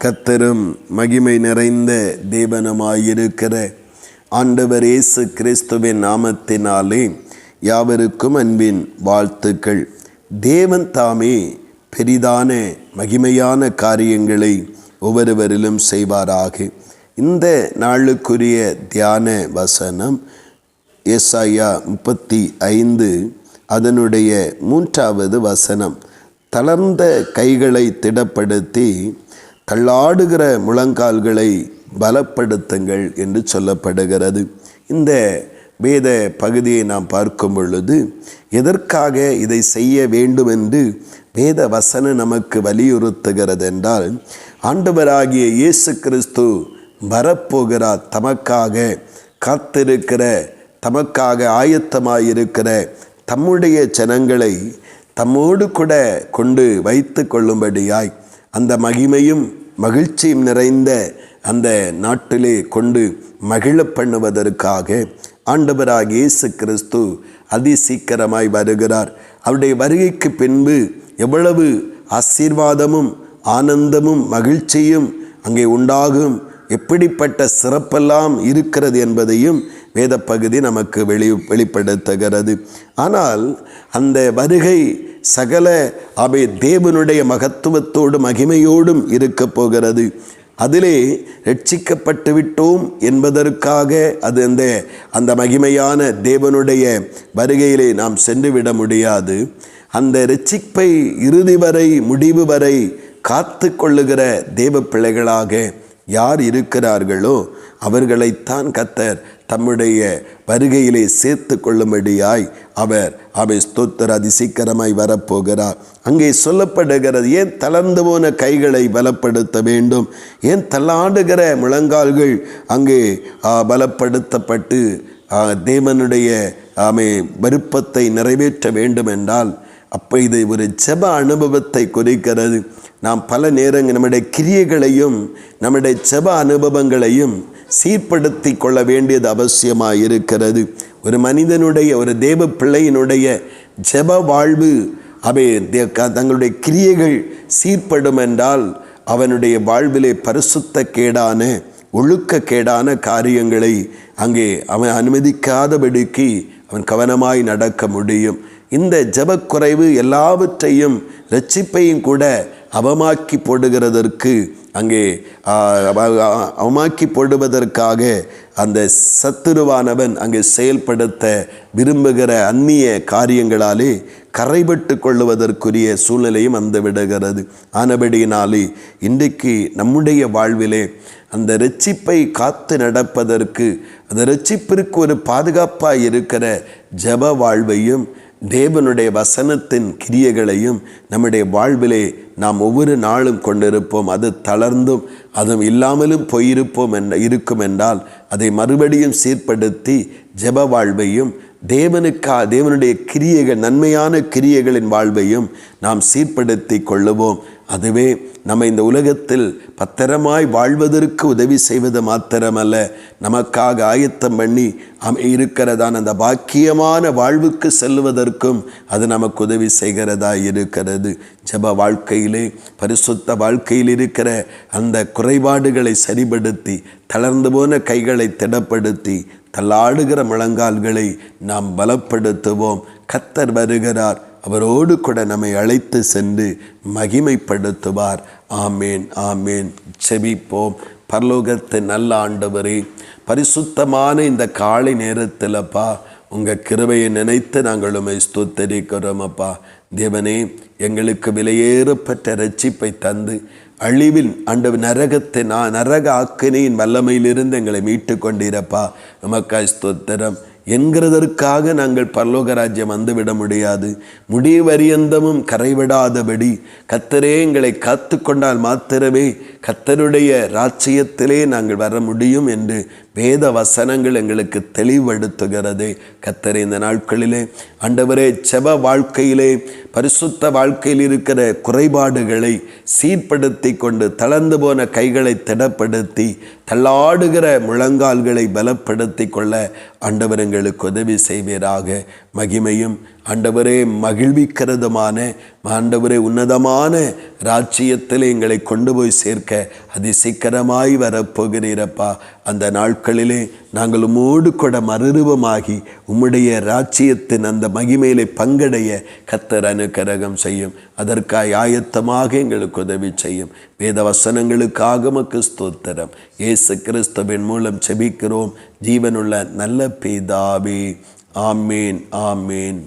கர்த்தரும் மகிமை நிறைந்த தேவனுமாயிருக்கிற ஆண்டவர் இயேசு கிறிஸ்துவின் நாமத்தினாலே யாவருக்கும் அன்பின் வாழ்த்துக்கள். தேவன் தாமே பெரிதான மகிமையான காரியங்களை ஒவ்வொருவரிலும் செய்வாராக. இந்த நாளுக்குரிய தியான வசனம் ஏசாயா 35 அதனுடைய 3வது வசனம். தளர்ந்த கைகளை திடப்படுத்தி தள்ளாடுகிற முழங்கால்களை பலப்படுத்துங்கள் என்று சொல்லப்படுகிறது. இந்த வேத பகுதியை நாம் பார்க்கும் பொழுது எதற்காக இதை செய்ய வேண்டும் என்று வேத வசனம் நமக்கு வலியுறுத்துகிறது என்றால், ஆண்டவராகிய இயேசு கிறிஸ்து வரப்போகிறார். தமக்காக காத்திருக்கிற, தமக்காக ஆயத்தமாயிருக்கிற தம்முடைய ஜனங்களை தம்மோடு கூட கொண்டு வைத்து கொள்ளும்படியாய் அந்த மகிமையும் மகிழ்ச்சியும் நிறைந்த அந்த நாட்டிலே கொண்டு மகிழ பண்ணுவதற்காக ஆண்டவராகிய இயேசு கிறிஸ்து அதிசீக்கிரமாய் வருகிறார். அவருடைய வருகைக்கு பின்பு எவ்வளவு ஆசீர்வாதமும் ஆனந்தமும் மகிழ்ச்சியும் அங்கே உண்டாகும், எப்படிப்பட்ட சிறப்பெல்லாம் இருக்கிறது என்பதையும் வேத பகுதி நமக்கு வெளிப்படுத்துகிறது. ஆனால் அந்த வருகை சகல தேவனுடைய மகத்துவத்தோடு மகிமையோடும் இருக்க போகிறது. அதிலே ரட்சிக்கப்பட்டு விட்டோம் என்பதற்காக அது அந்த மகிமையான தேவனுடைய வருகையிலே நாம் சென்று விட முடியாது. அந்த ரட்சிப்பை இறுதி வரை முடிவு வரை காத்து கொள்ளுகிற தேவ பிள்ளைகளாக யார் இருக்கிறார்களோ அவர்களைத்தான் கர்த்தர் தம்முடைய வருகையிலே சேர்த்து கொள்ளும்படியாய் அவர் ஸ்தோத்திர அதிசீக்கிரமாய் வரப்போகிறார். அங்கே சொல்லப்படுகிறது, ஏன் தளர்ந்து போன கைகளை பலப்படுத்த வேண்டும், ஏன் தள்ளாடுகிற முழங்கால்கள் அங்கே பலப்படுத்தப்பட்டு தேவனுடைய விருப்பத்தை நிறைவேற்ற வேண்டும் என்றால், அப்போ இது ஒரு ஜெப அனுபவத்தை குறிக்கிறது. நாம் பல நேரங்கள் நம்முடைய கிரியைகளையும் நம்முடைய ஜெப அனுபவங்களையும் சீர்படுத்தி கொள்ள வேண்டியது அவசியமாக இருக்கிறது. ஒரு மனிதனுடைய, ஒரு தேவ பிள்ளையினுடைய ஜெப வாழ்வு தங்களுடைய கிரியைகள் சீர்படும் என்றால் அவனுடைய வாழ்விலே பரிசுத்த கேடான ஒழுக்க கேடான காரியங்களை அங்கே அவன் அனுமதிக்காதபடிக்கு அவன் கவனமாய் நடக்க முடியும். இந்த ஜெபக்குறைவு எல்லாவற்றையும் இரட்சிப்பையும் கூட அவமாக்கி போடுகிறதற்கு, அங்கே அவமாக்கி போடுவதற்காக அந்த சத்துருவானவன் அங்கே செயல்படுத்த விரும்புகிற அந்நிய காரியங்களாலே கரைபட்டு கொள்ளுவதற்குரிய சூழ்நிலையும் வந்து விடுகிறது. ஆனபடியினாலே இன்றைக்கு நம்முடைய வாழ்விலே அந்த இரட்சிப்பை காத்து நடப்பதற்கு, அந்த இரட்சிப்பிற்கு ஒரு பாதுகாப்பாக இருக்கிற ஜெப வாழ்வையும் தேவனுடைய வசனத்தின் கிரியைகளையும் நம்முடைய வாழ்விலே நாம் ஒவ்வொரு நாளும் கொண்டிருப்போம். அது தளர்ந்தும் அதுவும் இல்லாமலும் இருக்கும் என்றால் அதை மறுபடியும் சீர்படுத்தி ஜெப வாழ்வையும் தேவனுடைய கிரியைகள், நன்மையான கிரியைகளின் வாழ்வையும் நாம் சீர்படுத்தி கொள்ளுவோம். அதுவே நம்ம இந்த உலகத்தில் பத்திரமாய் வாழ்வதற்கு உதவி செய்வது மாத்திரமல்ல, நமக்காக ஆயத்தம் பண்ணி இருக்கிறதான அந்த பாக்கியமான வாழ்வுக்கு செல்வதற்கும் அது நமக்கு உதவி செய்கிறதா இருக்கிறது. ஜெப வாழ்க்கையிலே, பரிசுத்த வாழ்க்கையில் இருக்கிற அந்த குறைபாடுகளை சரிபடுத்தி, தளர்ந்து போன கைகளை திடப்படுத்தி, தள்ளாடுகிற முழங்கால்களை நாம் பலப்படுத்துவோம். கர்த்தர் வருகிறார். அவரோடு கூட நம்மை அழைத்து சென்று மகிமைப்படுத்துவார். ஆமேன், ஆமேன். செபிப்போம். பரலோகத்தின் நல்ல ஆண்டவரே, பரிசுத்தமான இந்த காலை நேரத்தில்ப்பா உங்கள் கிருபையை நினைத்து நாங்கள் உம்மை ஸ்தோத்தரிக்கிறோம். அப்பா தேவனே, எங்களுக்கு விலையேறப்பட்ட இரட்சிப்பை தந்து அழிவில் நரக ஆக்கினையின் வல்லமையிலிருந்து எங்களை மீட்டு கொண்டீரப்பா. நமக்காய் ஸ்தோத்திரம் என்கிறதற்காக நாங்கள் பரலோக ராஜ்யம் வந்துவிட முடியாது. முடிவரியந்தமும் கரைவிடாதபடி கர்த்தரே எங்களை காத்து கொண்டால் மாத்திரமே கர்த்தருடைய ராஜ்யத்திலே நாங்கள் வர முடியும் என்று வேத வசனங்கள் எங்களுக்கு தெளிவுபடுத்துகிறது. கர்த்தரே, இந்த நாட்களிலே ஆண்டவரே, ஜெப வாழ்க்கையிலே, பரிசுத்த வாழ்க்கையில் இருக்கிற குறைபாடுகளை சீர்படுத்தி கொண்டு, தளர்ந்து போன கைகளை திடப்படுத்தி, தள்ளாடுகிற முழங்கால்களை பலப்படுத்தி கொள்ள ஆண்டவர் எங்களுக்கு உதவி செய்வீராக. மகிமையும் ஆண்டவரே மகிழ்விக்கிறதுமான ஆண்டவரே உன்னதமான ராஜ்யத்தில் எங்களை கொண்டு போய் சேர்க்க அதிசீக்கிரமாய் வரப்போகிறீரப்பா. அந்த நாட்களிலே நாங்கள் உம்மோடு கூட மறுரூபமாகி உம்முடைய ராஜ்யத்தின் அந்த மகிமையிலே பங்கடைய கர்த்தர் அனுக்கிரகம் செய்யும். அதற்காய் ஆயத்தமாக எங்களுக்கு உதவி செய்யும். வேத வசனங்களுக்காக உமக்கு ஸ்தோத்திரம். இயேசு கிறிஸ்துவின் மூலம் செபிக்கிறோம் ஜீவனுள்ள நல்ல பிதாவே. ஆமேன், ஆமேன்.